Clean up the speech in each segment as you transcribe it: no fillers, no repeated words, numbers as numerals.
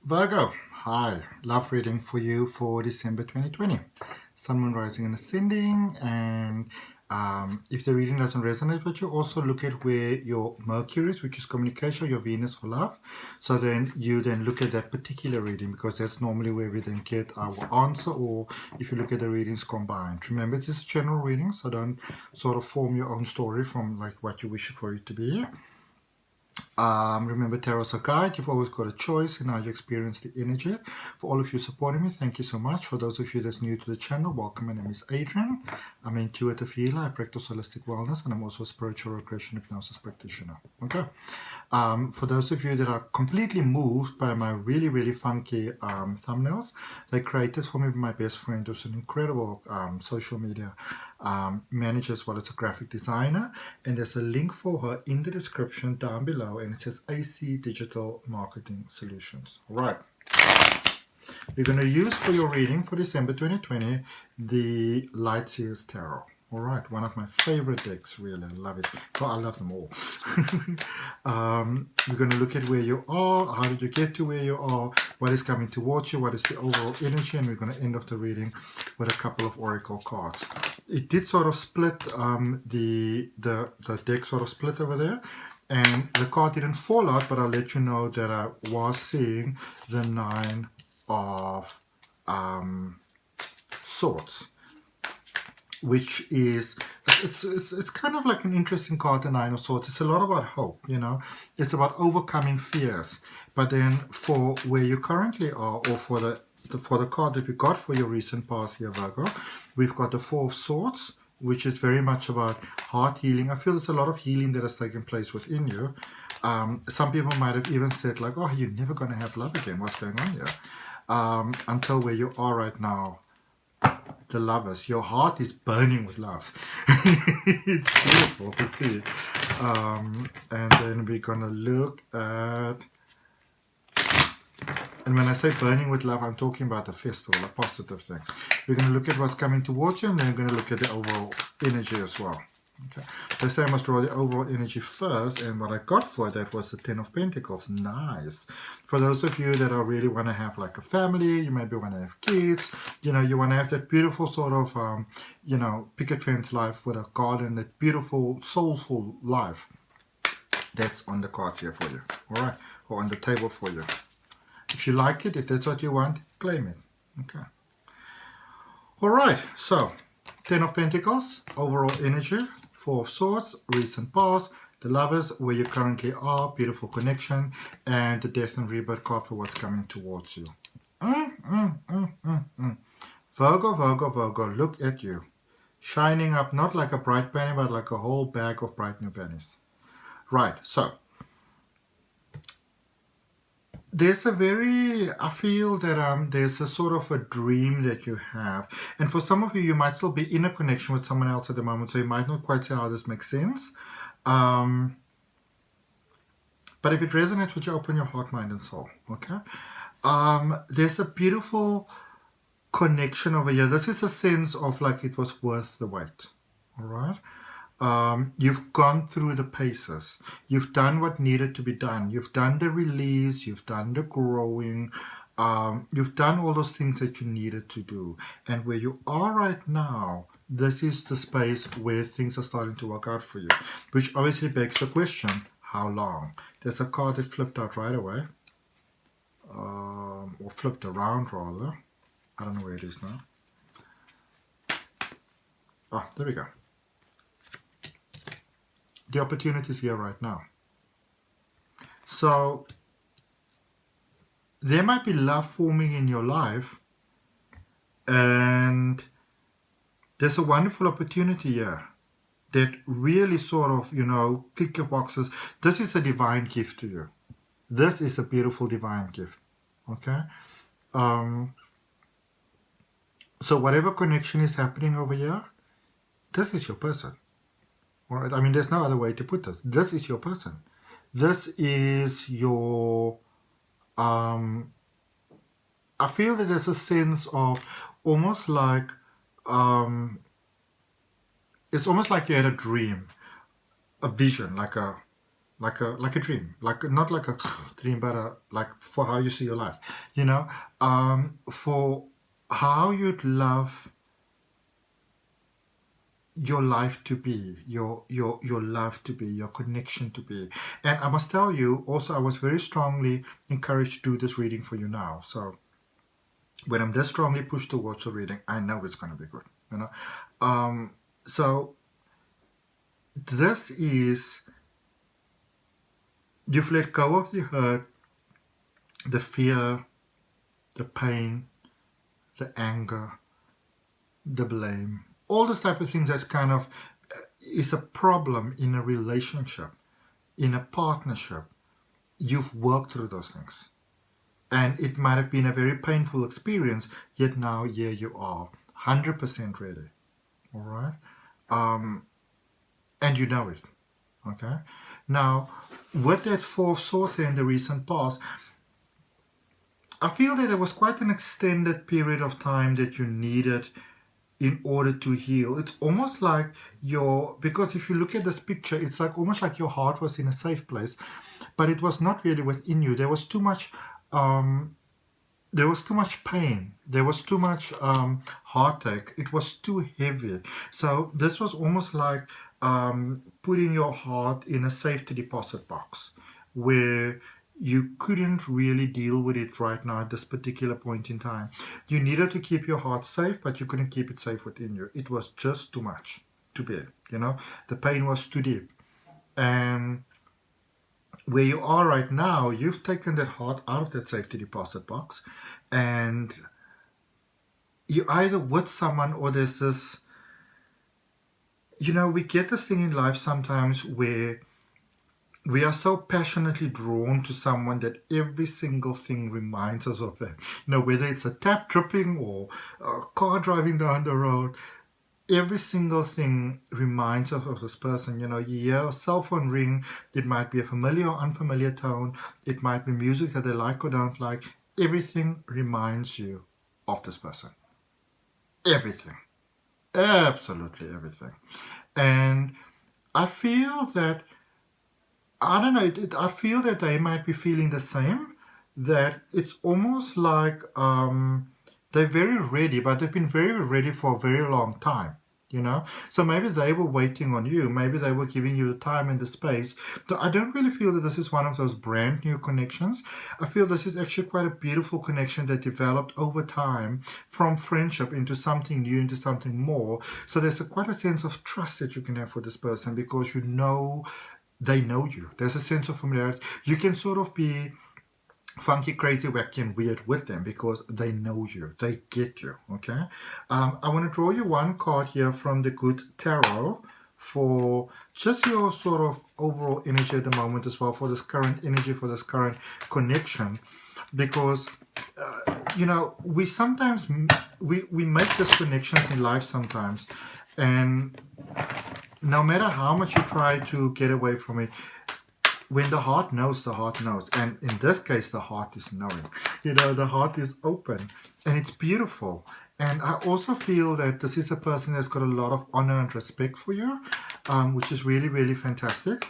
Virgo, hi. Love reading for you for December 2020. Sun, Moon, Rising, and Ascending. And if the reading doesn't resonate with you, also look at where your Mercury is, which is communication, your Venus for love. So then you look at that particular reading, because that's normally where we then get our answer, or if you look at the readings combined. Remember, it's just a general reading, so don't sort of form your own story from like what you wish for it to be. Remember, Tarot's a guide. You've always got a choice in how you experience the energy. For all of you supporting me, thank you so much. For those of you that's new to the channel, welcome. My name is Adrian. I'm an intuitive healer. I practice holistic wellness, and I'm also a spiritual regression hypnosis practitioner. Okay. For those of you that are completely moved by my really, really funky thumbnails, they're created for me by my best friend, who's an incredible social media manager as well as a graphic designer. And there's a link for her in the description down below, and it says AC Digital Marketing Solutions. Right. We're going to use for your reading for December 2020 the Light Seers Tarot. All right, one of my favorite decks, really. I love it. Well, I love them all. We're going to look at where you are. How did you get to where you are? What is coming towards you? What is the overall energy? And we're going to end off the reading with a couple of oracle cards. It did sort of split, the deck sort of split over there. And the card didn't fall out, but I'll let you know that I was seeing the Nine of Swords, which is it's kind of like an interesting card, the Nine of Swords. It's a lot about hope, you know. It's about overcoming fears. But then for where you currently are, or for the card that we got for your recent past here, Virgo, we've got the Four of Swords, which is very much about heart healing. I feel there's a lot of healing that has taken place within you. Some people might have even said like, oh, you're never going to have love again. What's going on here? Until where you are right now. The Lovers, your heart is burning with love. It's beautiful to see. And then we're gonna look at, and when I say burning with love, I'm talking about a festival, a positive thing. We're gonna look at what's coming towards you, and then we're gonna look at the overall energy as well. Okay, so I say I must draw the overall energy first, and what I got for that was the Ten of Pentacles. Nice. For those of you that are really want to have like a family, you maybe want to have kids, you know, you want to have that beautiful sort of, you know, picket fence life with a garden, that beautiful, soulful life. That's on the cards here for you, all right, or on the table for you. If you like it, if that's what you want, claim it. Okay. All right, so Ten of Pentacles, overall energy. Four of Swords, recent past, the Lovers, where you currently are, beautiful connection, and the Death and Rebirth card for what's coming towards you. Virgo, Virgo, Virgo, look at you. Shining up, not like a bright penny, but like a whole bag of bright new pennies. Right, so there's a very, I feel that there's a sort of a dream that you have. And for some of you, you might still be in a connection with someone else at the moment, so you might not quite see how this makes sense. But if it resonates with you, open your heart, mind, and soul, okay? There's a beautiful connection over here. This is a sense of like it was worth the wait, all right? You've gone through the paces. You've done what needed to be done. You've done the release. You've done the growing. You've done all those things that you needed to do. And where you are right now, this is the space where things are starting to work out for you. Which obviously begs the question, how long? There's a card that flipped out right away. Or flipped around rather. I don't know where it is now. Ah, there we go. The opportunity is here right now. So there might be love forming in your life, and there's a wonderful opportunity here that really sort of, you know, tick your boxes. This is a divine gift to you. This is a beautiful divine gift. Okay? So whatever connection is happening over here, this is your person. All right? I mean, there's no other way to put this. This is your person. This is your, I feel that there's a sense of almost like, it's almost like you had a dream, a vision, like a like a dream, like not like a dream, but like for how you see your life, you know, for how you'd love your life to be, your love to be, your connection to be. And I must tell you also, I was very strongly encouraged to do this reading for you now. So when I'm this strongly pushed towards the reading, I know it's going to be good, you know. So this is, you've let go of the hurt, the fear, the pain, the anger, the blame, all those type of things that kind of is a problem in a relationship, in a partnership. You've worked through those things. And it might have been a very painful experience, yet now here you are, 100% ready. All right? And you know it. Okay? Now, with that Four of Swords in the recent past, I feel that there was quite an extended period of time that you needed in order to heal. It's almost like because if you look at this picture, it's like almost like your heart was in a safe place, but it was not really within you. There was too much pain. There was too much heartache. It was too heavy. So this was almost like putting your heart in a safety deposit box where you couldn't really deal with it right now at this particular point in time. You needed to keep your heart safe, but you couldn't keep it safe within you. It was just too much to bear, you know. The pain was too deep. And where you are right now, you've taken that heart out of that safety deposit box, and you're either with someone, or there's this, you know, we get this thing in life sometimes where we are so passionately drawn to someone that every single thing reminds us of them. You know, whether it's a tap dripping or a car driving down the road, every single thing reminds us of this person. You know, you hear a cell phone ring, it might be a familiar or unfamiliar tone, it might be music that they like or don't like. Everything reminds you of this person. Everything. Absolutely everything. And I feel that, I don't know, I feel that they might be feeling the same, that it's almost like they're very ready, but they've been very ready for a very long time, you know? So maybe they were waiting on you, maybe they were giving you the time and the space. So I don't really feel that this is one of those brand new connections. I feel this is actually quite a beautiful connection that developed over time from friendship into something new, into something more. So there's quite a sense of trust that you can have for this person, because you know they know you. There's a sense of familiarity. You can sort of be funky, crazy, wacky, and weird with them because they know you. They get you, okay? I want to draw you one card here from the Good Tarot for just your sort of overall energy at the moment as well, for this current energy, for this current connection. Because, you know, we sometimes, we make these connections in life sometimes, and no matter how much you try to get away from it, when the heart knows, the heart knows. And in this case, the heart is knowing. You know, the heart is open, and it's beautiful. And I also feel that this is a person that's got a lot of honor and respect for you, which is really, really fantastic.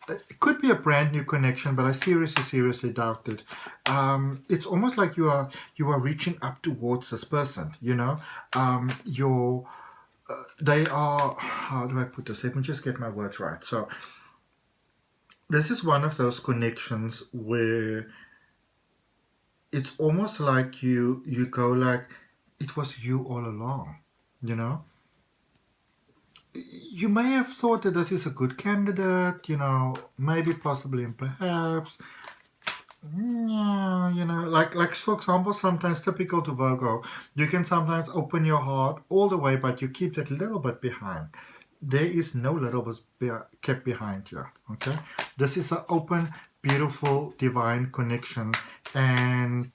It could be a brand new connection, but I seriously doubt it. It's almost like you are reaching up towards this person, you know. They are, how do I put this? Let me just get my words right. So this is one of those connections where it's almost like you go like, it was you all along, you know. You may have thought that this is a good candidate, you know, maybe, possibly, and perhaps. Yeah, you know, like for example, sometimes typical to Virgo, you can sometimes open your heart all the way, but you keep that little bit behind. There is no little bit kept behind here, okay? This is an open, beautiful, divine connection, and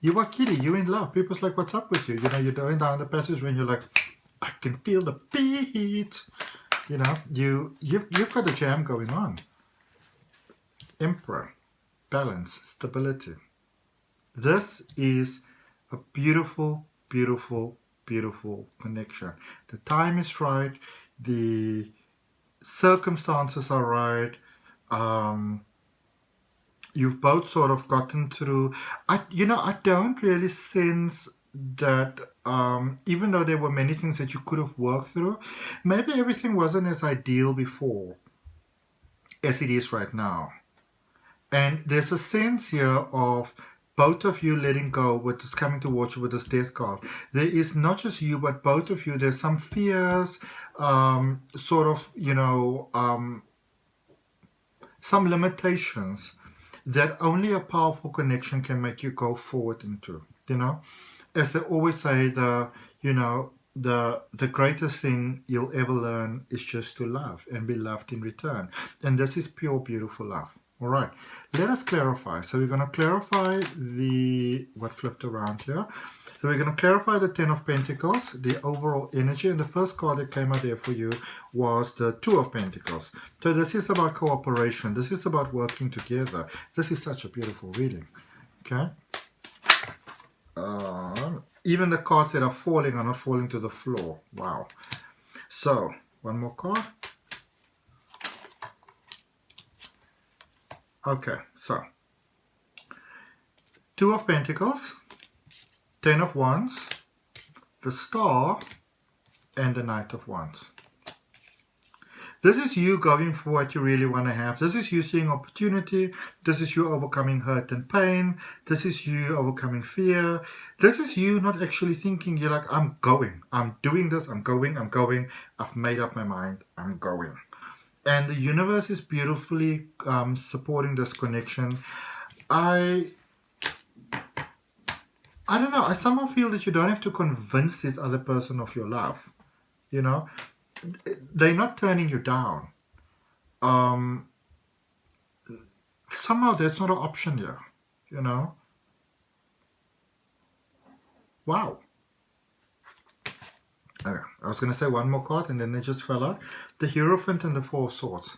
you are kiddie, you in love. People's like, what's up with you? You know, you're going down the passage when you're like, I can feel the beat. You know, you've got a jam going on. Emperor. Balance, stability. This is a beautiful, beautiful, beautiful connection. The time is right. The circumstances are right. you've both sort of gotten through. I don't really sense that, even though there were many things that you could have worked through, maybe everything wasn't as ideal before as it is right now. And there's a sense here of both of you letting go with this coming towards you with this death card. There is not just you, but both of you. There's some fears, sort of, some limitations that only a powerful connection can make you go forward into. As they always say, the greatest thing you'll ever learn is just to love and be loved in return. And this is pure, beautiful love. All right, let us clarify. So we're going to clarify what flipped around here. So we're going to clarify the Ten of Pentacles, the overall energy. And the first card that came out there for you was the Two of Pentacles. So this is about cooperation. This is about working together. This is such a beautiful reading. Okay. Even the cards that are falling are not falling to the floor. Wow. So, one more card. Okay, so Two of Pentacles, Ten of Wands, the Star, and the Knight of Wands. This is you going for what you really want to have. This is you seeing opportunity. This is you overcoming hurt and pain. This is you overcoming fear. This is you not actually thinking. You're like, I'm going. I'm doing this. I'm going. I've made up my mind. I'm going. And the universe is beautifully supporting this connection. I don't know. I somehow feel that you don't have to convince this other person of your love. They're not turning you down. Somehow that's not an option here. Wow. Okay, I was going to say one more card and then they just fell out. The Hierophant and the Four of Swords.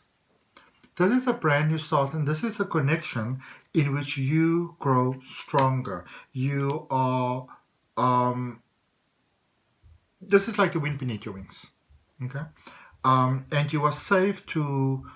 This is a brand new start, and this is a connection in which you grow stronger. You are, this is like the wind beneath your wings. Okay? And you are safe to,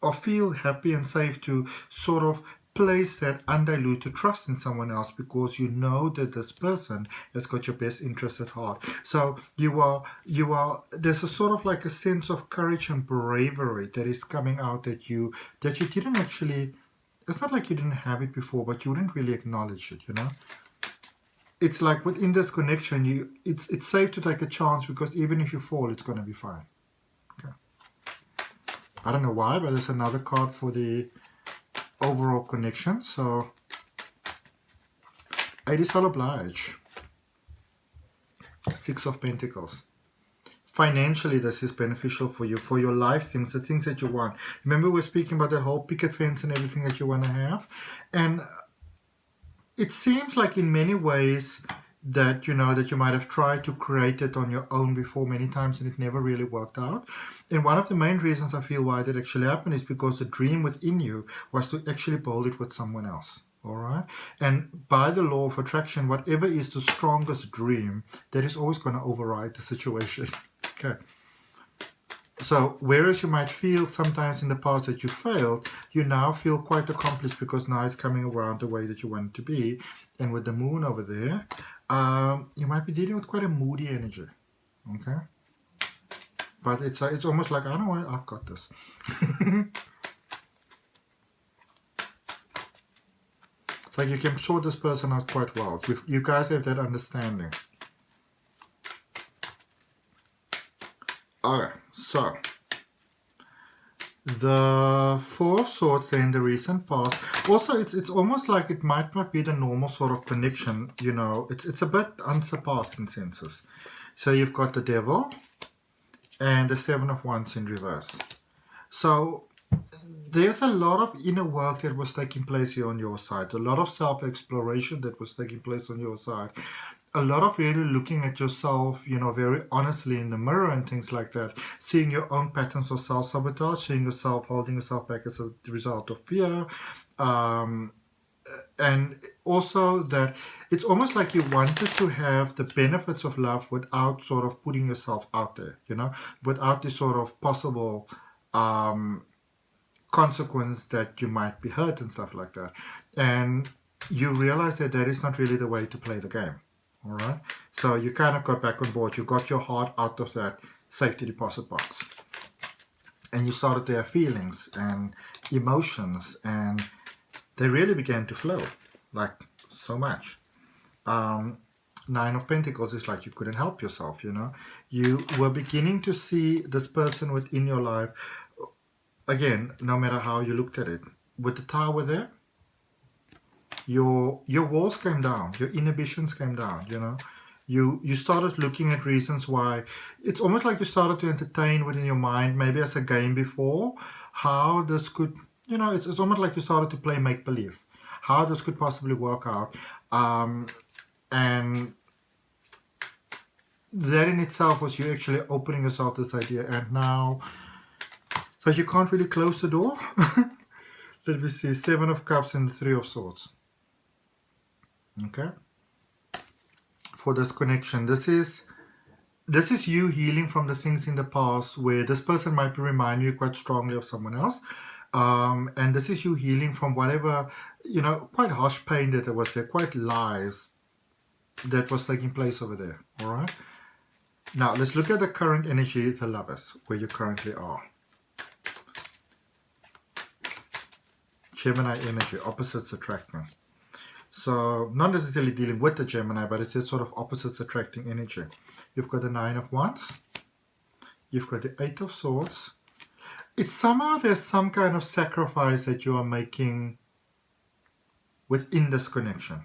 or feel happy and safe to sort of place that undiluted trust in someone else, because you know that this person has got your best interest at heart. So there's a sort of like a sense of courage and bravery that is coming out that you didn't actually, it's not like you didn't have it before, but you wouldn't really acknowledge it, It's like within this connection, it's safe to take a chance, because even if you fall, it's going to be fine. Okay. I don't know why, but there's another card for the overall connection. So it is all oblige. Six of Pentacles. Financially, this is beneficial for you, for your life things, the things that you want. Remember, we're speaking about that whole picket fence and everything that you want to have. And it seems like in many ways that that you might have tried to create it on your own before many times, and it never really worked out. And one of the main reasons I feel why that actually happened is because the dream within you was to actually build it with someone else. All right. And by the law of attraction, whatever is the strongest dream, that is always going to override the situation. Okay. So whereas you might feel sometimes in the past that you failed, you now feel quite accomplished, because now it's coming around the way that you want it to be. And with the moon over there, you might be dealing with quite a moody energy. Okay. But it's almost like, I don't know, I've got this. It's like you can sort this person out quite well. You guys have that understanding. Okay, so the Four of Swords in the recent past. Also, it's almost like it might not be the normal sort of connection. It's a bit unsurpassed in senses. So you've got the Devil and the Seven of Wands in reverse. So there's a lot of inner work that was taking place here on your side. A lot of self-exploration that was taking place on your side. A lot of really looking at yourself, very honestly in the mirror and things like that. Seeing your own patterns of self-sabotage, seeing yourself holding yourself back as a result of fear. And also that it's almost like you wanted to have the benefits of love without sort of putting yourself out there, without this sort of possible consequence that you might be hurt and stuff like that. And you realize that that is not really the way to play the game. All right. So you kind of got back on board. You got your heart out of that safety deposit box. And you started to have feelings and emotions, and they really began to flow, like so much. Nine of Pentacles is like you couldn't help yourself, you know. You were beginning to see this person within your life. Again, no matter how you looked at it, with the Tower there, your walls came down, your inhibitions came down, you know. You started looking at reasons why. It's almost like you started to entertain within your mind, maybe as a game before, how this could, you know, it's almost like you started to play make-believe, how this could possibly work out. And that in itself was you actually opening yourself this idea. And now, so you can't really close the door. Let me see, 7 of Cups and 3 of Swords. Okay. For this connection, this is you healing from the things in the past where this person might be reminding you quite strongly of someone else, and this is you healing from whatever, you know, quite harsh pain that there was there, quite lies that was taking place over there. All right, now let's look at the current energy, the Lovers, where you currently are. Gemini energy, opposites attracting. So not necessarily dealing with the Gemini, but it's this sort of opposites attracting energy. You've got the 9 of Wands. You've got the 8 of Swords. It's somehow there's some kind of sacrifice that you are making within this connection.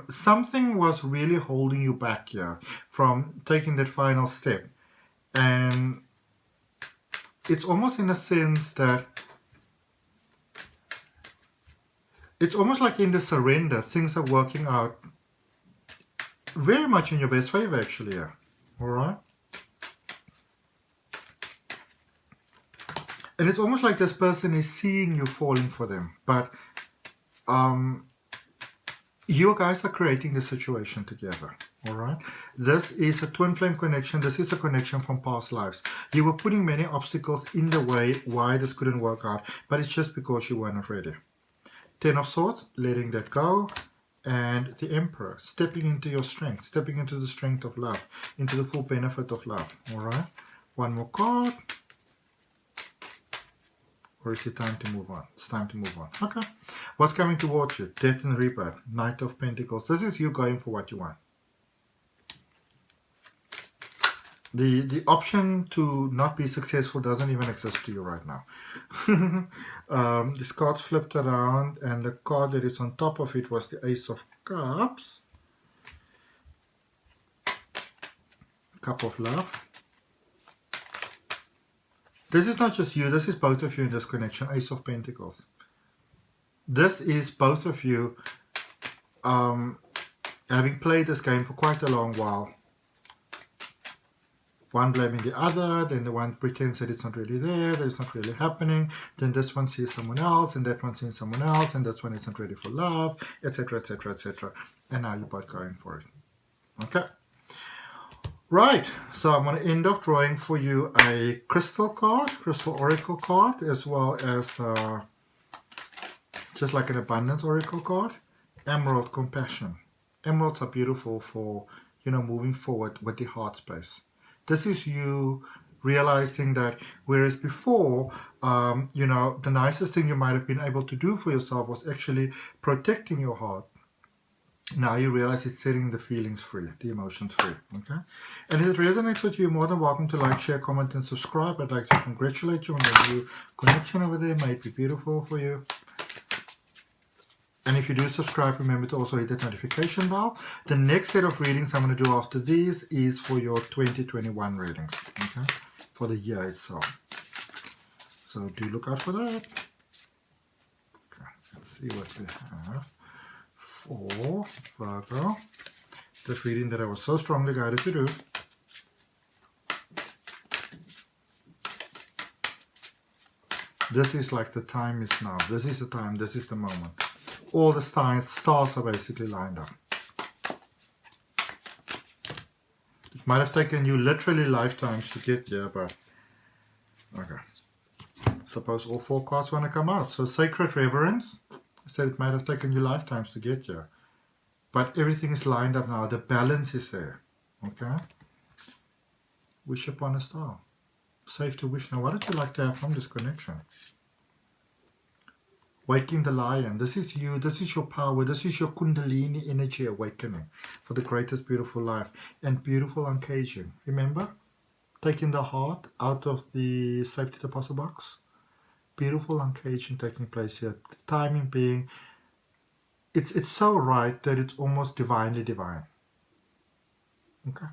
Something was really holding you back here from taking that final step. And it's almost in a sense that it's almost like in the surrender, things are working out very much in your best favor, actually. Yeah. All right. And it's almost like this person is seeing you falling for them. But you guys are creating the situation together. All right. This is a twin flame connection. This is a connection from past lives. You were putting many obstacles in the way why this couldn't work out. But it's just because you were not ready. 10 of Swords, letting that go, and the Emperor, stepping into your strength, stepping into the strength of love, into the full benefit of love. All right, one more card, or is it time to move on? It's time to move on. Okay, what's coming towards you? Death and Rebirth, Knight of Pentacles. This is you going for what you want. The option to not be successful doesn't even exist to you right now. This card's flipped around, and the card that is on top of it was the Ace of Cups. Cup of Love. This is not just you, this is both of you in this connection. Ace of Pentacles. This is both of you having played this game for quite a long while. One blaming the other, then the one pretends that it's not really there, that it's not really happening, then this one sees someone else, and that one sees someone else, and this one isn't ready for love, etc, etc, etc. And now you're both going for it. Okay. Right, so I'm going to end off drawing for you a crystal card, crystal oracle card, as well as just like an abundance oracle card. Emerald Compassion. Emeralds are beautiful for, you know, moving forward with the heart space. This is you realizing that whereas before, you know, the nicest thing you might have been able to do for yourself was actually protecting your heart. Now you realize it's setting the feelings free, the emotions free. Okay. And if it resonates with you, you're more than welcome to like, share, comment, and subscribe. I'd like to congratulate you on the new connection over there. May it be beautiful for you. And if you do subscribe, remember to also hit that notification bell. The next set of readings I'm going to do after these is for your 2021 readings, okay, for the year itself. So do look out for that. Okay, let's see what we have for Virgo. This reading that I was so strongly guided to do. This is like the time is now. This is the time. This is the moment. All the stars are basically lined up. It might have taken you literally lifetimes to get here, but okay. suppose all 4 cards want to come out. So Sacred Reverence. I said it might have taken you lifetimes to get here. But everything is lined up now. The balance is there. Okay? Wish upon a star. Safe to wish. Now, what would you like to have from this connection? Waking the Lion. This is you. This is your power. This is your Kundalini energy awakening for the greatest beautiful life. And beautiful uncaging. Remember? Taking the heart out of the safety deposit box. Beautiful uncaging taking place here. The timing being, it's so right that it's almost divinely divine. Okay?